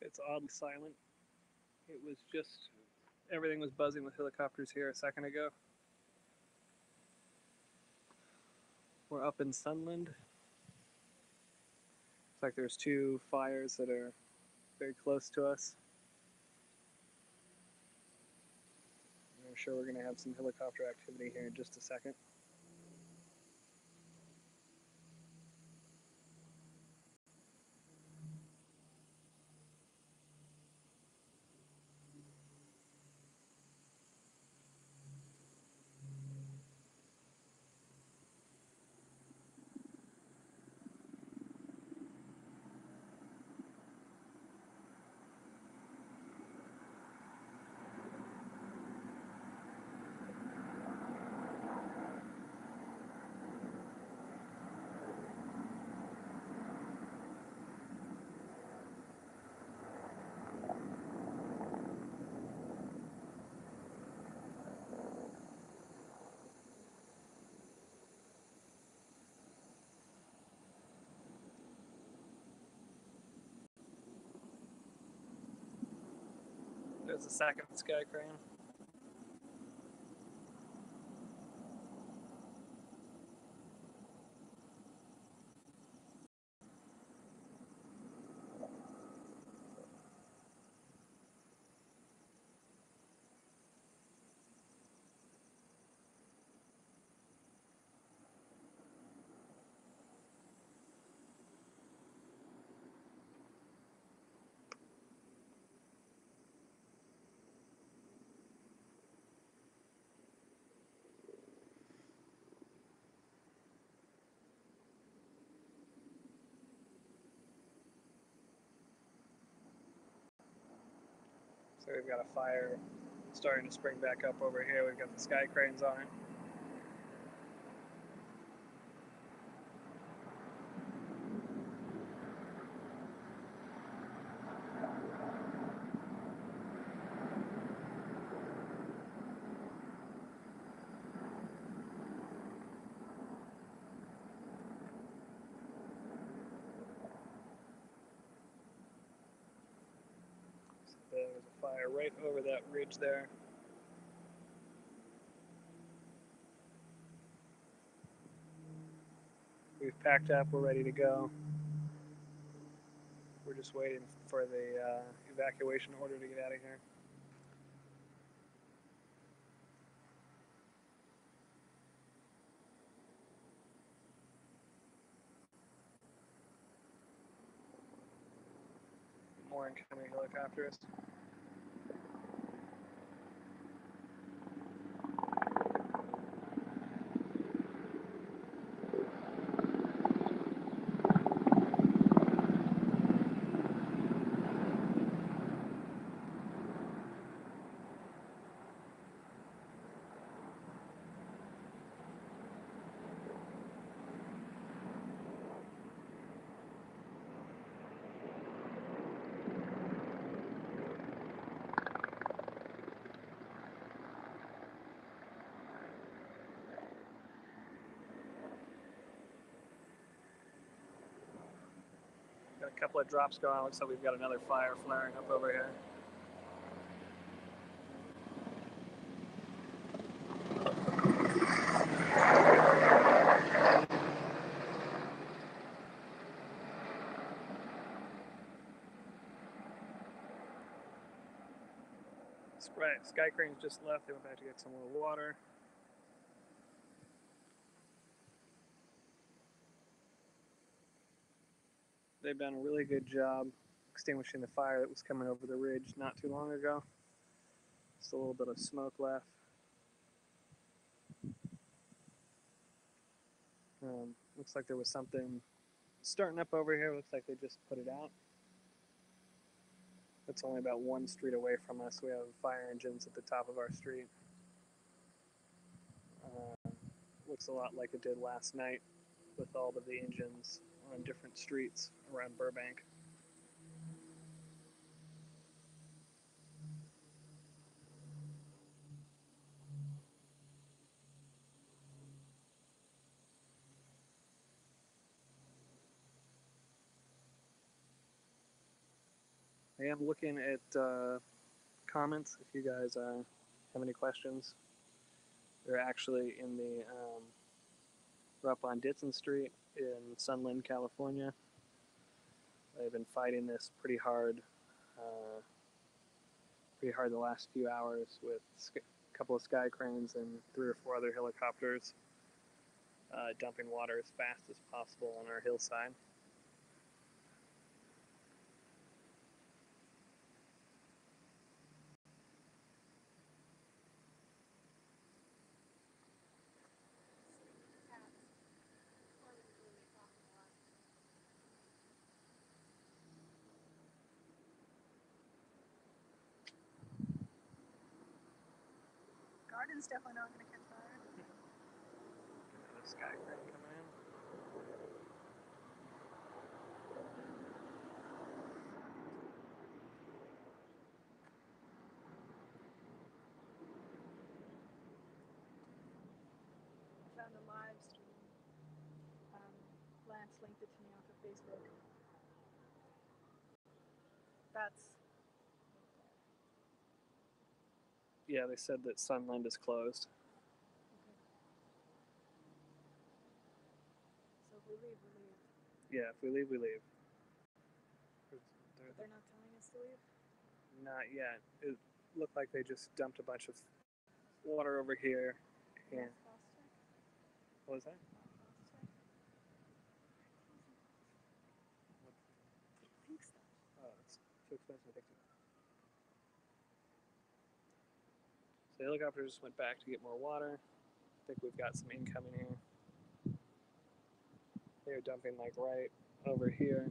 It's oddly silent. It was just everything was buzzing with helicopters here a second ago. We're up in Sunland. Looks like there's two fires that are very close to us. I'm sure we're going to have some helicopter activity here in just a second. There's a second sky crane. So we've got a fire starting to spring back up over here. We've got the sky cranes on it. There's a fire right over that ridge there. We've packed up, we're ready to go. We're just waiting for the evacuation order to get out of here. More incoming helicopters. Got a couple of drops going. Looks like we've got another fire flaring up over here. Right, sky cranes just left. They went back to get some more water. They've done a really good job extinguishing the fire that was coming over the ridge not too long ago. Just a little bit of smoke left. Looks like there was something starting up over here. Looks like they just put it out. It's only about one street away from us. We have fire engines at the top of our street. Looks a lot like it did last night with all of the engines on different streets around Burbank. I am looking at comments if you guys have any questions. They're actually in the we're up on Ditson Street in Sunland, California. They've been fighting this pretty hard the last few hours with a couple of sky cranes and 3 or 4 other helicopters dumping water as fast as possible on our hillside. Garden's definitely not going to catch fire. Another sky crane coming in. I found a live stream. Lance linked it to me off of Facebook. That's Yeah, they said that Sunland is closed. okay. So if we leave, we leave. Yeah, if we leave, we leave. But they're not telling us to leave? Not yet. It looked like they just dumped a bunch of water over here. And what was that? I think so. Oh, it's too expensive to fix it. So the helicopters just went back to get more water. I think we've got some incoming here. They're dumping like right over here.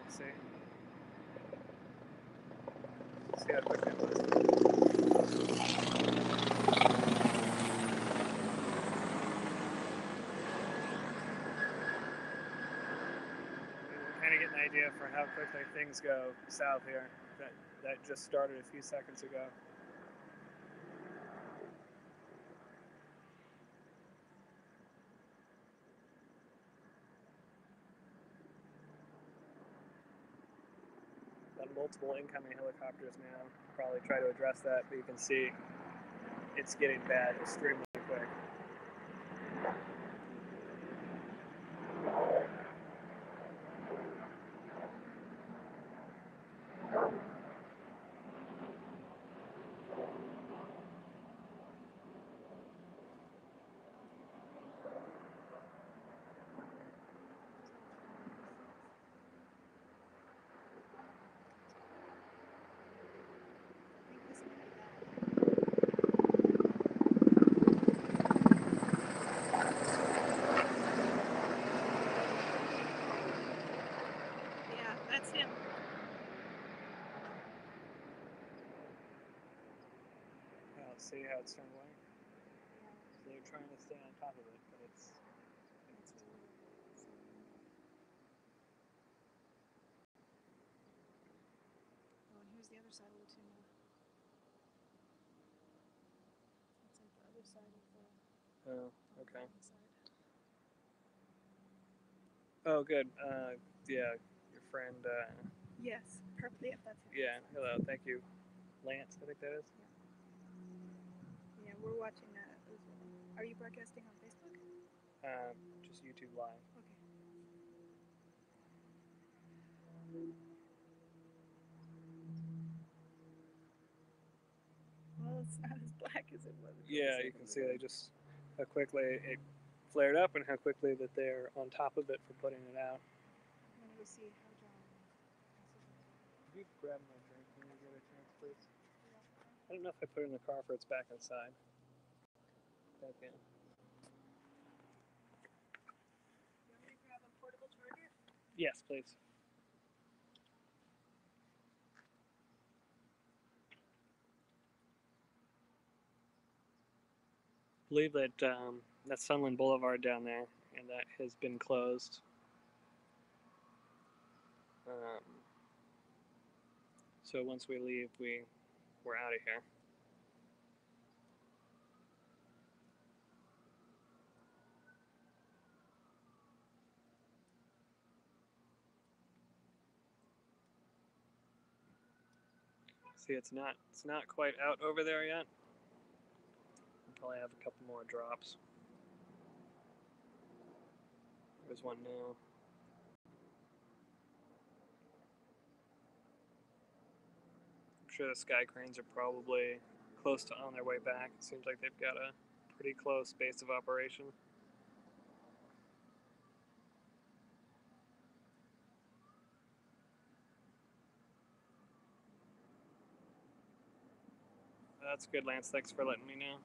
Let's see. Let's see how quick that was. Kind of get an idea for how quickly things go south here. That just started a few seconds ago. Got multiple incoming helicopters now. Probably try to address that, but you can see it's getting bad extremely quick. Yeah, that's him. Let's see how it's turned away. So they're trying to stay on top of it, but it's. Oh, and here's the other side of Latuna. It's like the other side of the. Oh, okay. Side. Oh, good. Yeah, your friend. Yes, perfect. Yeah, that's him. Yeah, hello. Thank you, Lance. I think that is. Yeah, we're watching that as well. Are you broadcasting on Facebook? Just YouTube Live. Okay. Well, it's not as black as it was. Yeah, you can see they just how quickly it flared up and how quickly that they're on top of it for putting it out. I'm gonna go see how John. Could you grab my drink when you get a chance, please? I don't know if I put it in the car or it's back inside. Back in. You want me to grab a portable charger? Yes, please. believe that that's Sunland Boulevard down there, and that has been closed. So once we leave, we're out of here. See, it's not quite out over there yet. We'll probably have a couple more drops. There's one now. I'm sure the sky cranes are probably close to on their way back. It seems like they've got a pretty close base of operation. That's good, Lance. Thanks for letting me know.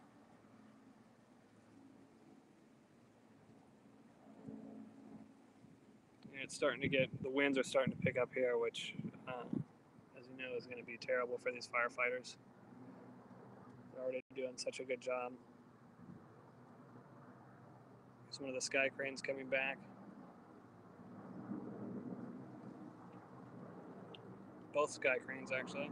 It's starting to get, the winds are starting to pick up here, which, as you know, is going to be terrible for these firefighters. They're already doing such a good job. There's one of the sky cranes coming back. Both sky cranes, actually.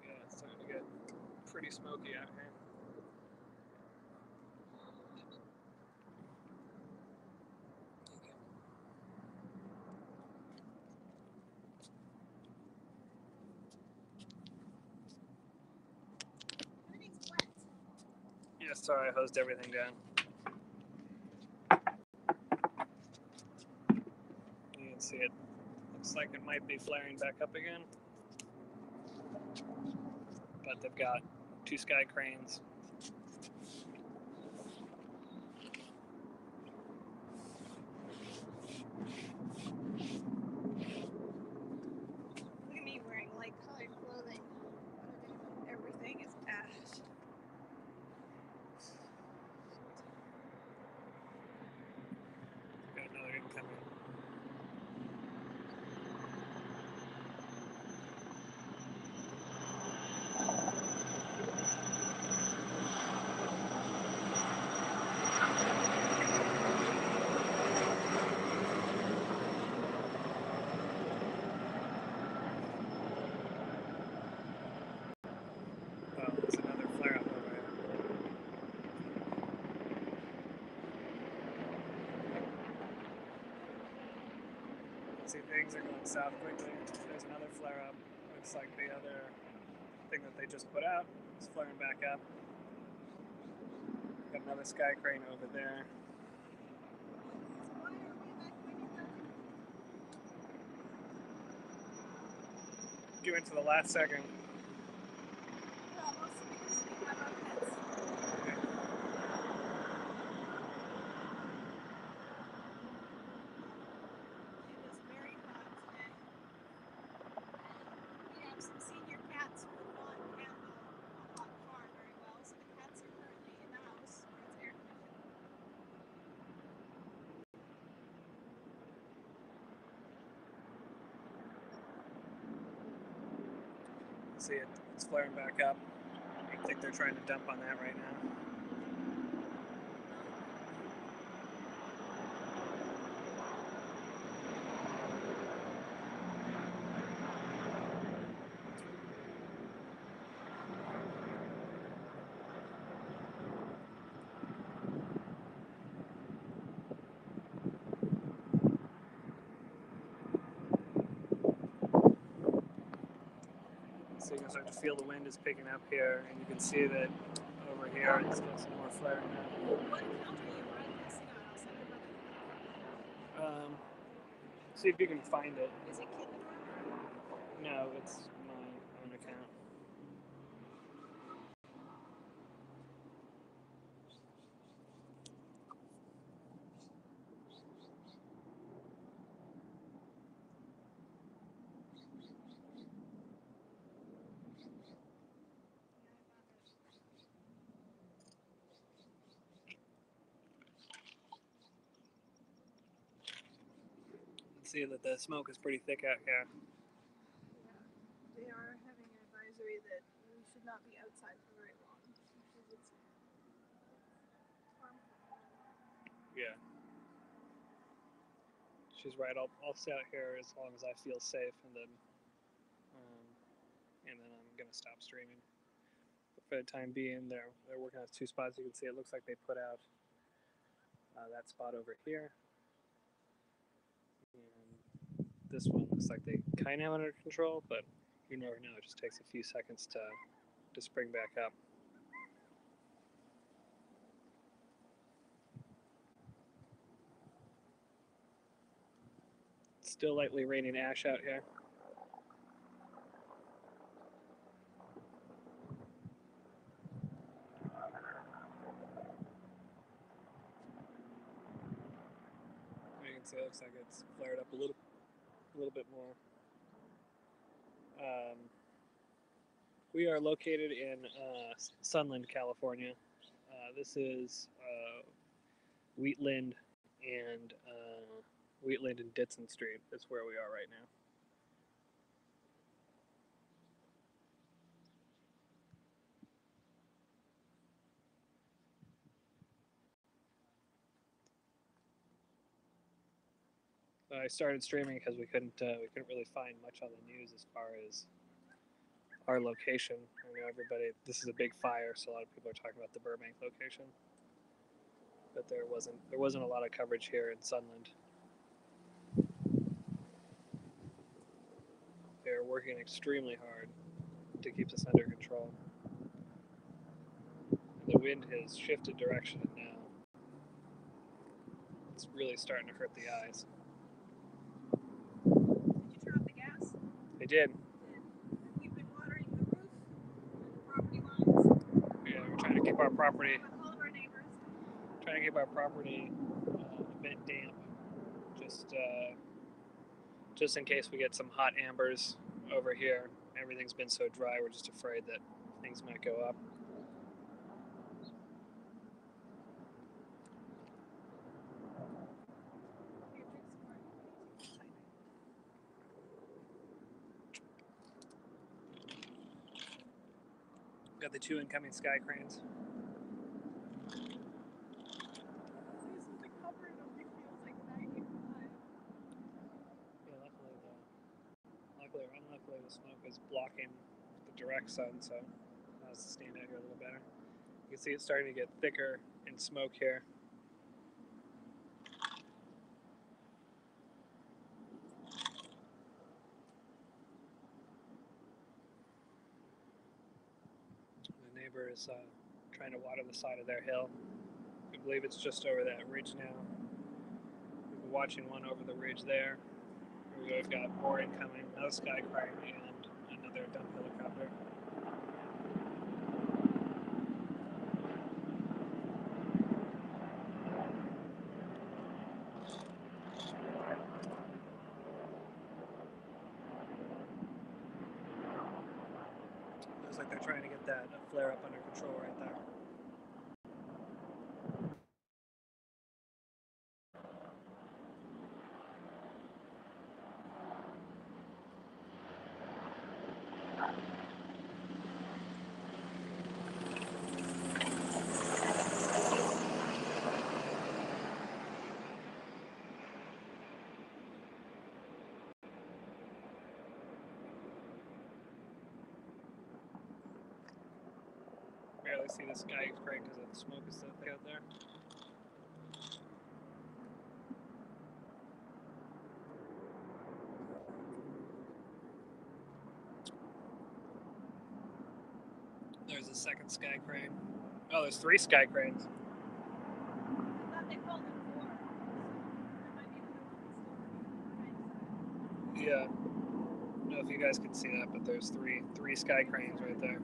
Yeah, it's starting to get pretty smoky out here. Yeah, sorry, I hosed everything down. You can see it. Looks like it might be flaring back up again. But they've got 2 sky cranes. Look at me wearing light colored clothing. Everything is ash. Got another incoming. Oh, there's another flare up over here. See, things are going south quickly. There's another flare up. Looks like the other thing that they just put out is flaring back up. Got another sky crane over there. Due into the last second. See it, it's flaring back up. I think they're trying to dump on that right now. So you can start to feel the wind is picking up here, and you can see that over here it's got some more flaring now. See if you can find it. Is it Kitten? No, it's my own account. see that the smoke is pretty thick out here. Yeah, they are having an advisory that we should not be outside for very long because it's harmful. Yeah. She's right. I'll stay out here as long as I feel safe, and then I'm gonna stop streaming. But for the time being, they're working on 2 spots. You can see it looks like they put out that spot over here, and this one looks like they kind of have it under control, but you never know. It just takes a few seconds to spring back up. It's still lightly raining ash out here. You can see it looks like it's flared up a little bit more. We are located in Sunland, California. This is Wheatland and Ditson Street. That's where we are right now. I started streaming because we couldn't really find much on the news as far as our location. I know everybody. This is a big fire, so a lot of people are talking about the Burbank location, but there wasn't a lot of coverage here in Sunland. They're working extremely hard to keep this under control. And the wind has shifted direction, and now it's really starting to hurt the eyes. Did you turn off the gas? I did. We've been watering the roof and the property lines. Yeah, we're trying to keep our property. All of our neighbors. Trying to keep our property a bit damp, just in case we get some hot ambers over here. Everything's been so dry, we're just afraid that things might go up. Got the 2 incoming sky cranes. Yeah, luckily or unluckily, the smoke is blocking the direct sun, so it allows us to stand out here a little better. You can see it's starting to get thicker in smoke here. The neighbor is trying to water the side of their hill. I believe it's just over that ridge now. We've been watching one over the ridge there. We've got more incoming, another sky crane and another dump helicopter. Looks like they're trying to get that flare up under control right there. Barely see the sky crane because the smoke is so thick out there. There's a second sky crane. Oh, there's 3 sky cranes. I thought they called it 4. So there might be another one still. Yeah. I don't know if you guys can see that, but there's three sky cranes right there.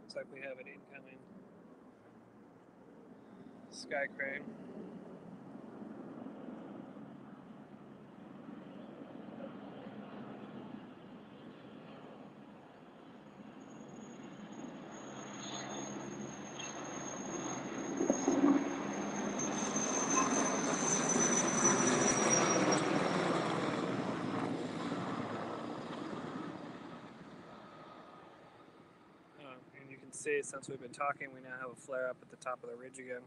Looks like we have it incoming. Sky crane. And you can see, since we've been talking, we now have a flare up at the top of the ridge again.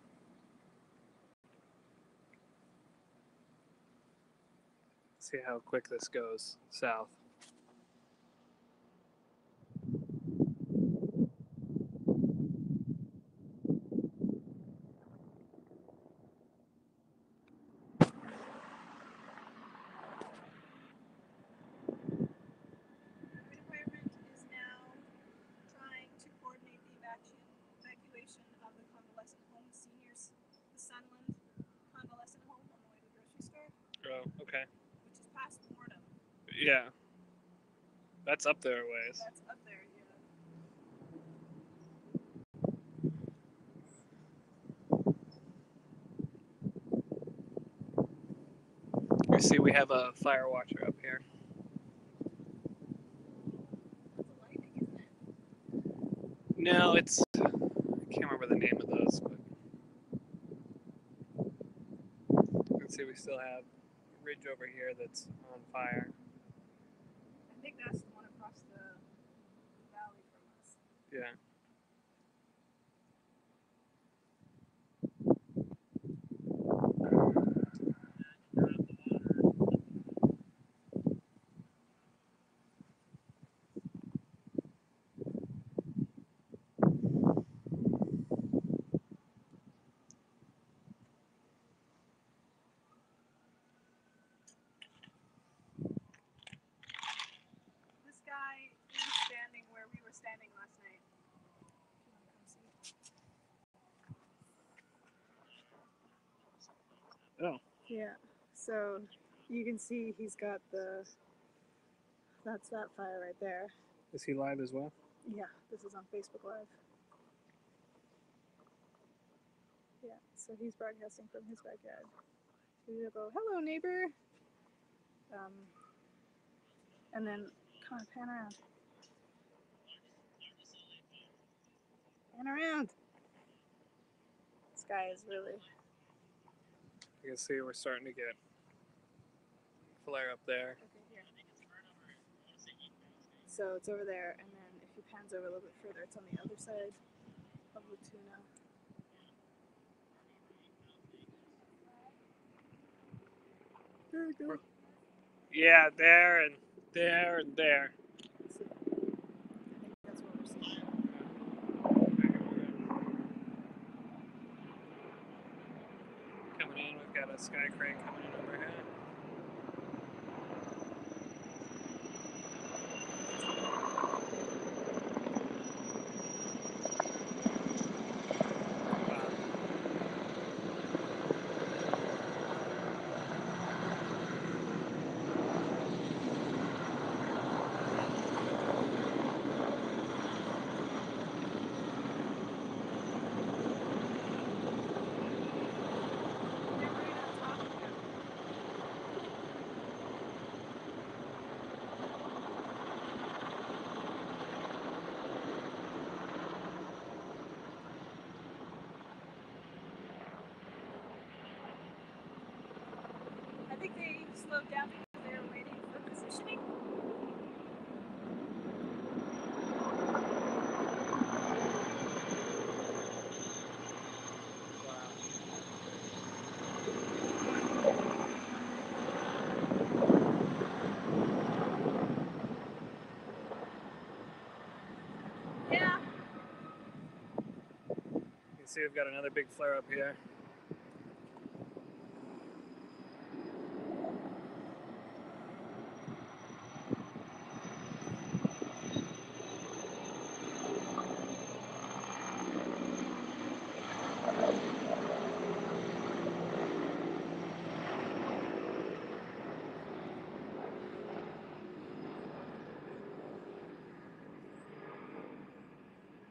See how quick this goes south. The department is now trying to coordinate the evacuation of the convalescent home seniors, the Sunland convalescent home on the way to the grocery store, Oh, okay. which is past Mortem. Yeah. That's up there a ways. That's up there, yeah. You see, we have a fire watcher up here. That's a lightning, isn't it? No, it's. I can't remember the name of those, but. You can see we still have a ridge over here that's on fire. I think that's the one across the valley from us. Yeah. This guy is standing where we were standing last night. If you want to come see. Oh. Yeah. So you can see he's got that's that fire right there. Is he live as well? Yeah, this is on Facebook Live. Yeah, so he's broadcasting from his backyard. So he'll go, "Hello, neighbor," and then come on, pan around. Pan around. This guy is really. You can see we're starting to get flare up there. Okay, here. So it's over there, and then if he pans over a little bit further, it's on the other side of Latuna. There we go. Yeah, there and there and there. See, I think that's what we're seeing. Coming in, we've got a sky crane coming in overhead. They're right on top of him. I think they slowed down because they were waiting for positioning. Yeah. You can see we've got another big flare up here.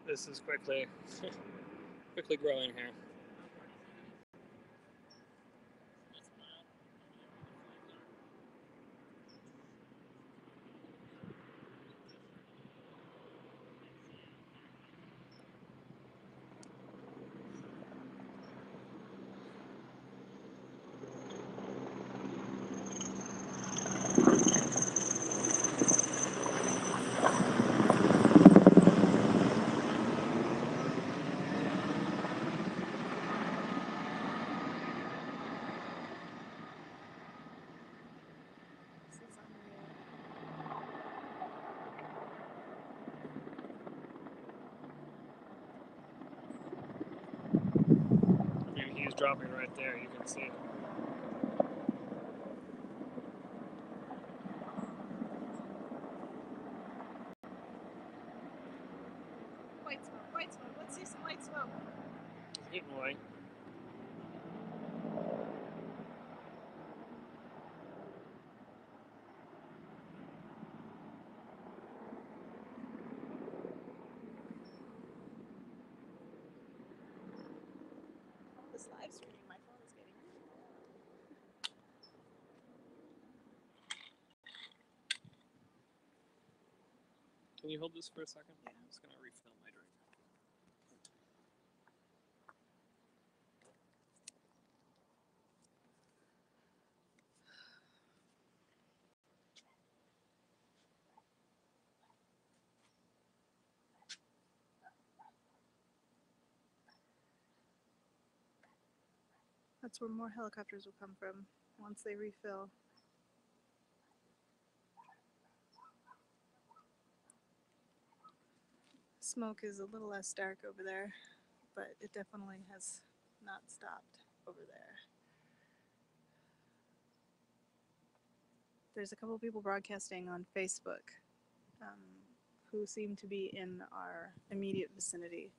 This is quickly growing here. dropping right there. You can see it. White smoke, white smoke. Let's see some white smoke. It's getting white. This live streaming, my phone is getting. Can you hold this for a second? Yeah. I'm just going to refill my drink. That's where more helicopters will come from once they refill. Smoke is a little less dark over there, but it definitely has not stopped over there. There's a couple people broadcasting on Facebook who seem to be in our immediate vicinity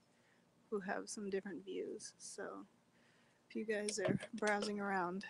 who have some different views. So if you guys are browsing around,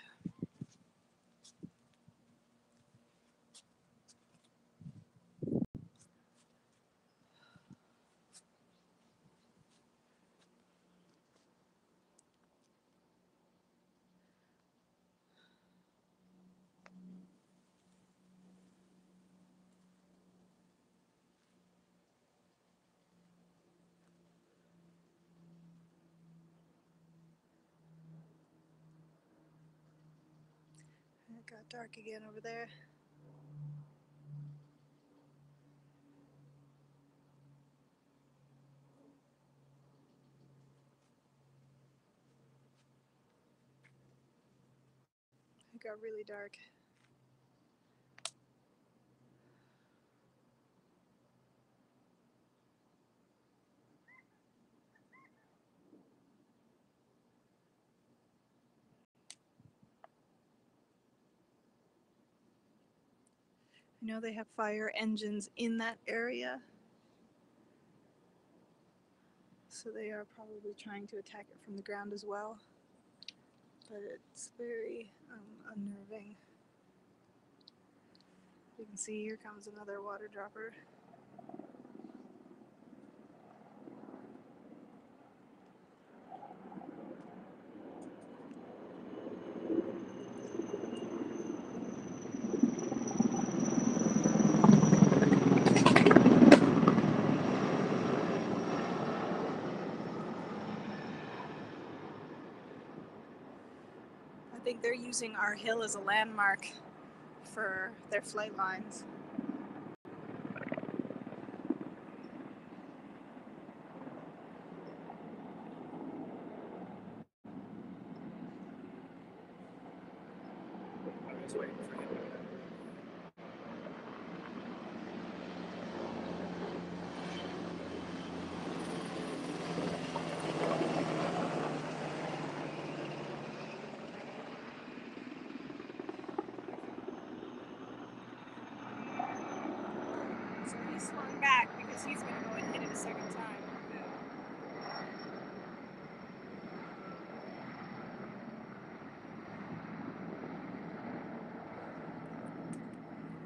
it got dark again over there. It got really dark. I know they have fire engines in that area, so they are probably trying to attack it from the ground as well. But it's very unnerving. You can see here comes another water dropper. I think they're using our hill as a landmark for their flight lines. I'm just waiting for him. So he swung back because he's going to go and hit it a second time.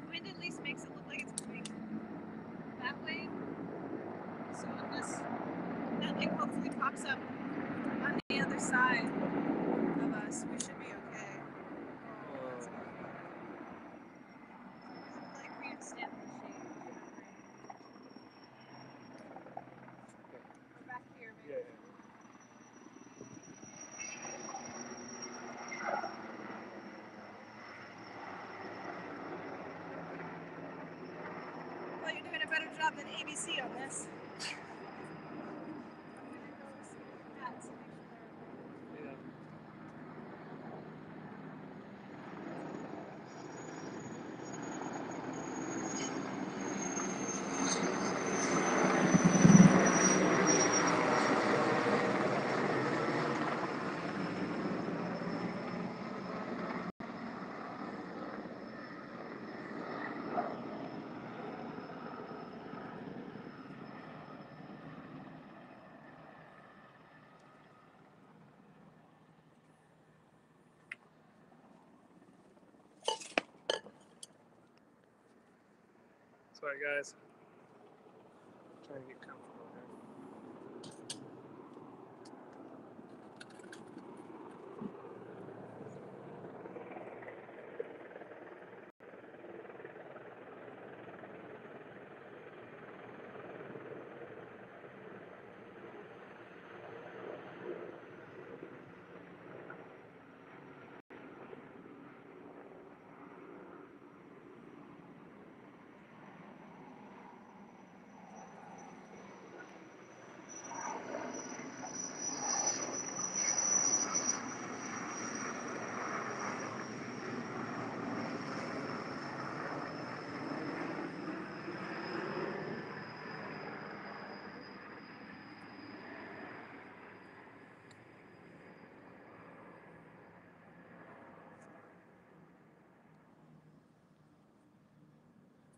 The wind at least makes it look like it's moving that way. So unless that thing hopefully pops up on the other side of us, we should be okay. Oh, that's good. Like we stand in the shade. We're back here, maybe. Yeah. Well, you're doing a better job than ABC on this. Yeah. Sorry, guys. Trying to get comfortable here.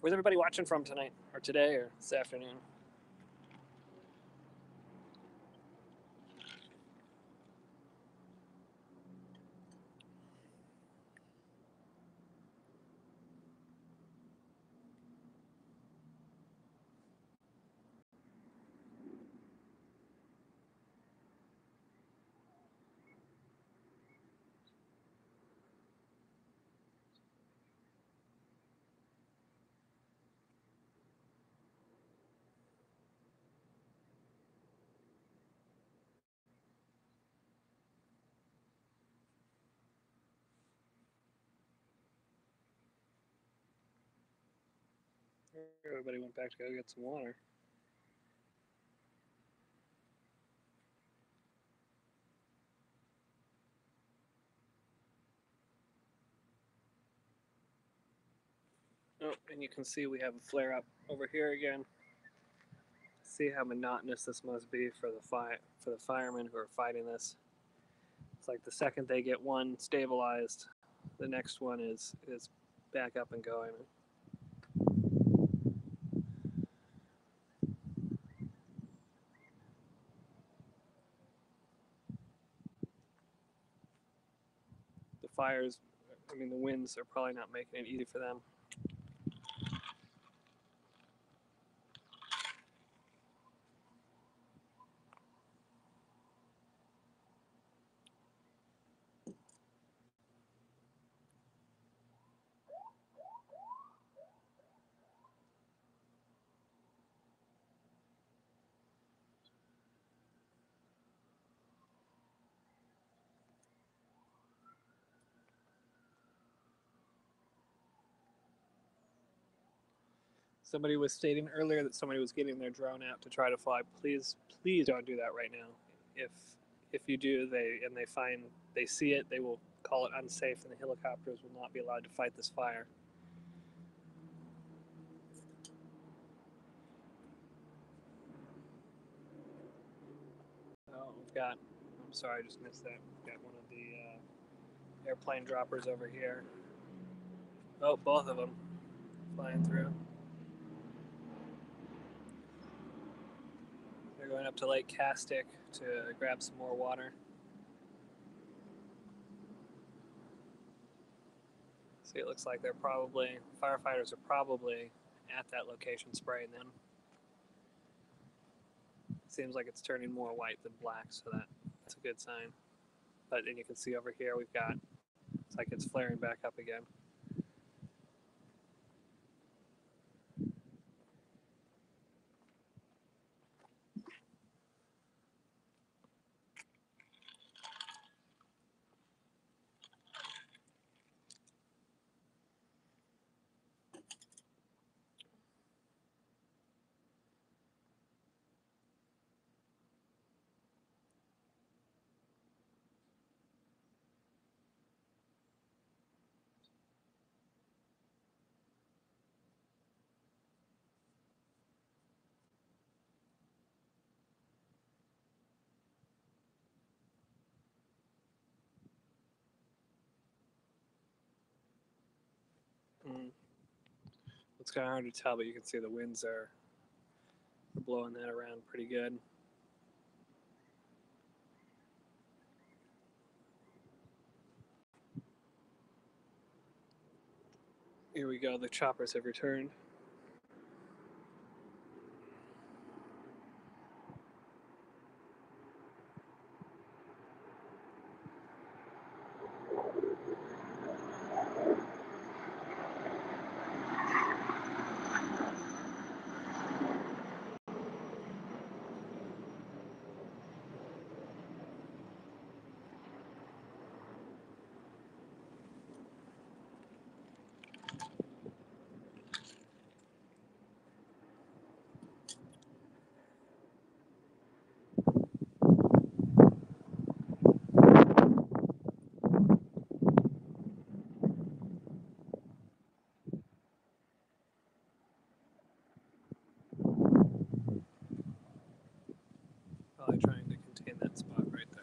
Where's everybody watching from tonight, or today, or this afternoon? Everybody went back to go get some water. Oh, and you can see we have a flare up over here again. See how monotonous this must be for the firemen who are fighting this. It's like the second they get one stabilized, the next one is back up and going. The fires, I mean, the winds are probably not making it easy for them. Somebody was stating earlier that somebody was getting their drone out to try to fly. Please, please don't do that right now. If you do, they see it, they will call it unsafe, and the helicopters will not be allowed to fight this fire. Oh, we've got. I'm sorry, I just missed that. We've got one of the airplane droppers over here. Oh, both of them flying through. They're going up to Lake Castic to grab some more water. See, it looks like firefighters are probably at that location spraying them. Seems like it's turning more white than black, so that's a good sign. But then you can see over here it's like it's flaring back up again. Mm. It's kind of hard to tell, but you can see the winds are blowing that around pretty good. Here we go. The choppers have returned. in that spot right there.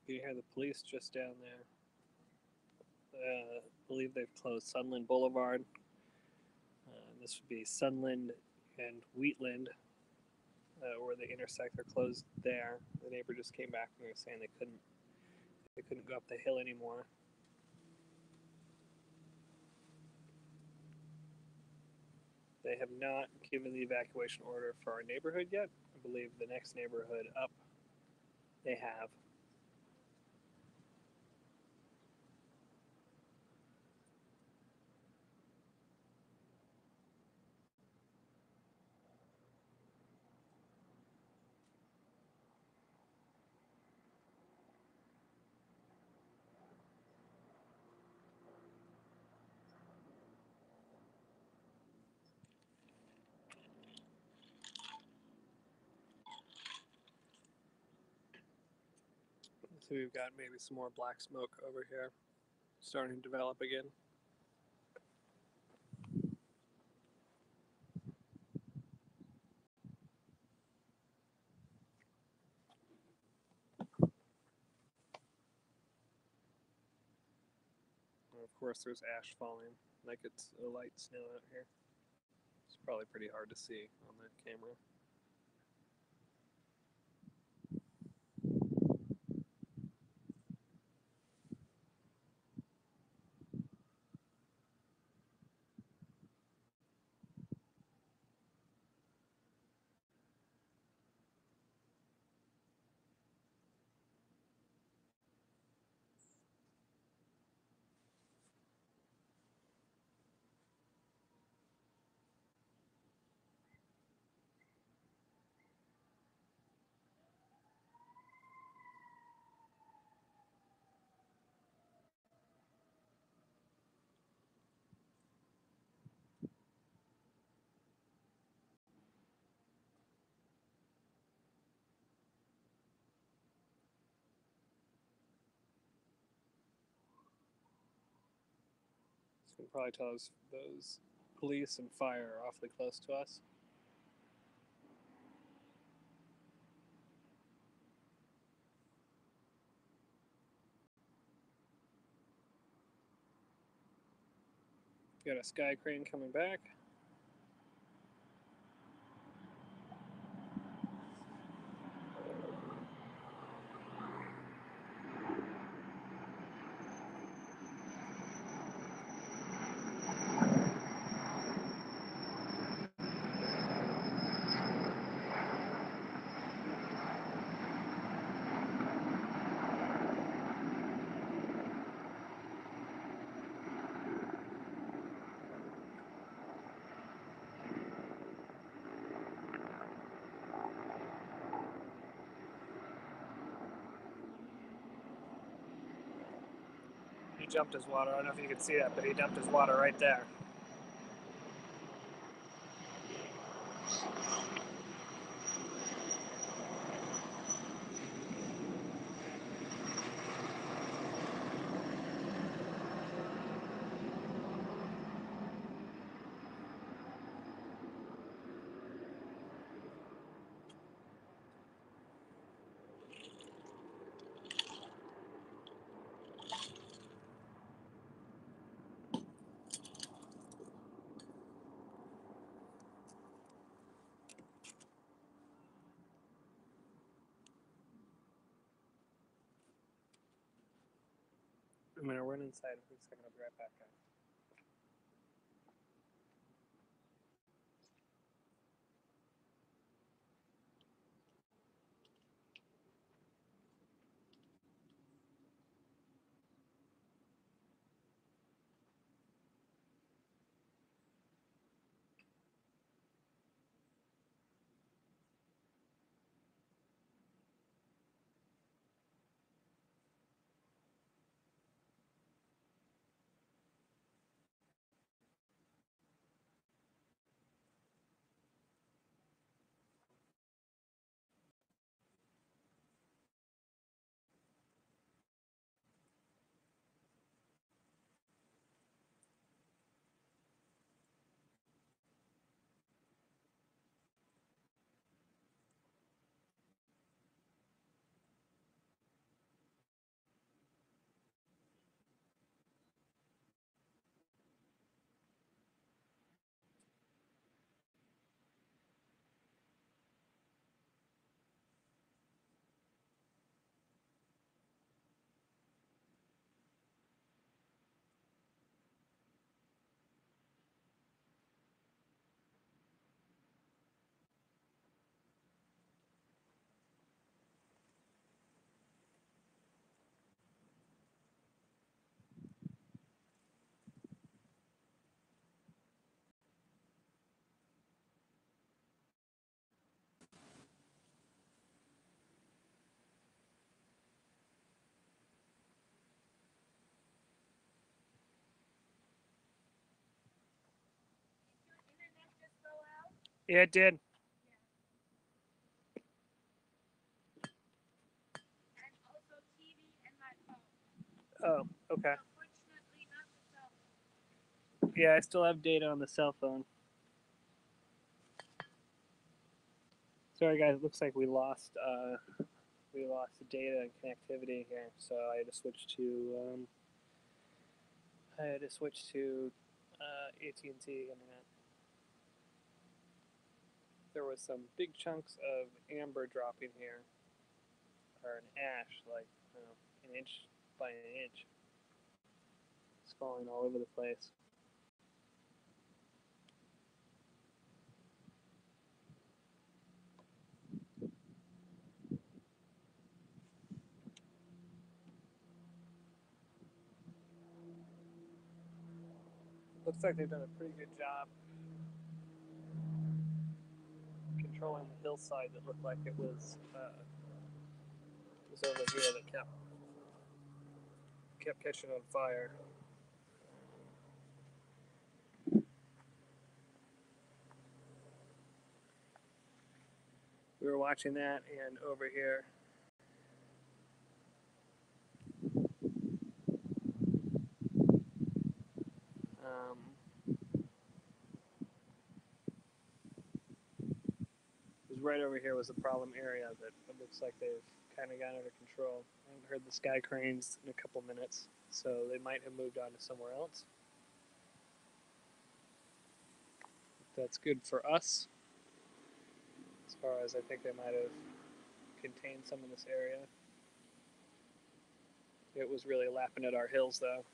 You hear the police just down there. I believe they've closed Sunland Boulevard. This would be Sunland and Wheatland, where they intersect. They're closed there. The neighbor just came back and they were saying they couldn't go up the hill anymore. They have not given the evacuation order for our neighborhood yet. I believe the next neighborhood up, they have. So we've got maybe some more black smoke over here starting to develop again. And of course, there's ash falling, like it's a light snow out here. It's probably pretty hard to see on the camera. So you can probably tell those police and fire are awfully close to us. Got a sky crane coming back. jumped his water. I don't know if you can see that, but he dumped his water right there. I'm gonna run inside for a second. I'll be right back, guys. Yeah, it did. Oh, okay. Yeah, I still have data on the cell phone. Sorry, guys. It looks like we lost the data and connectivity here, so I had to switch to AT&T internet. There was some big chunks of amber dropping here, or an ash, like an inch by an inch. It's falling all over the place. Looks like they've done a pretty good job controlling the hillside that looked like it was over here that kept catching on fire. We were watching that, and over here, um, was right over here was the problem area that it looks like they've kind of got under control. I haven't heard the sky cranes in a couple minutes, so they might have moved on to somewhere else. That's good for us, as far as I think they might have contained some of this area. It was really lapping at our hills, though.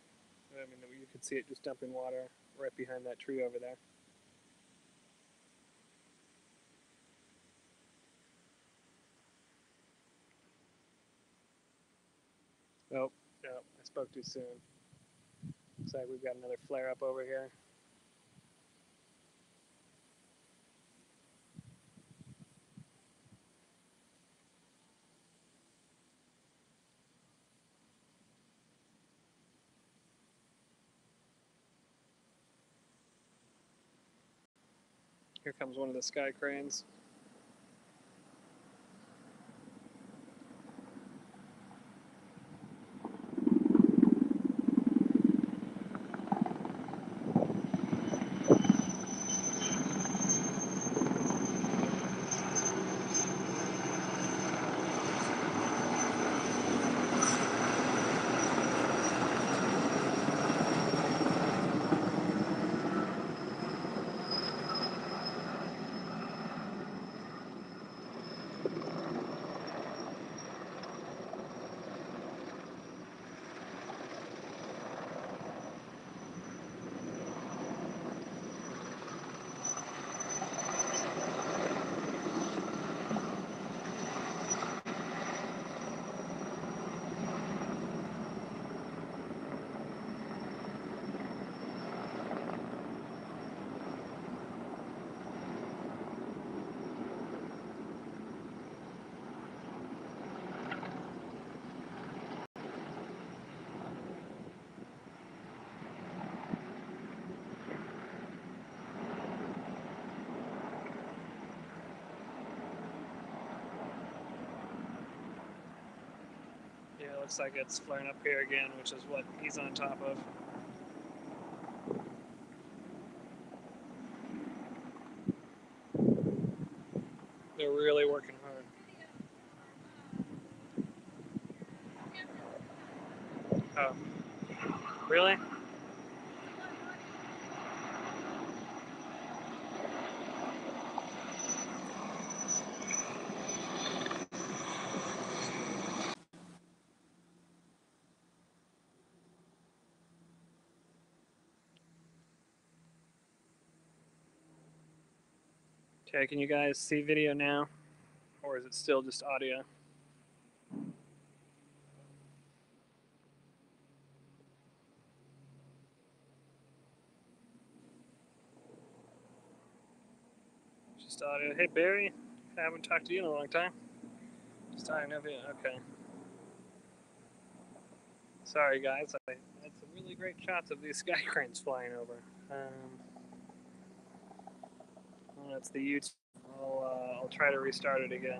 I mean, you could see it just dumping water right behind that tree over there. Oh, no, I spoke too soon. Looks like we've got another flare up over here. Here comes one of the sky cranes. Yeah, it looks like it's flaring up here again, which is what he's on top of. They're really working hard. Oh, really? Okay, can you guys see video now? Or is it still just audio? Just audio. Hey, Barry. I haven't talked to you in a long time. Just talking to you. Okay. Sorry, guys. I had some really great shots of these sky cranes flying over. Well, that's the YouTube. I'll try to restart it again.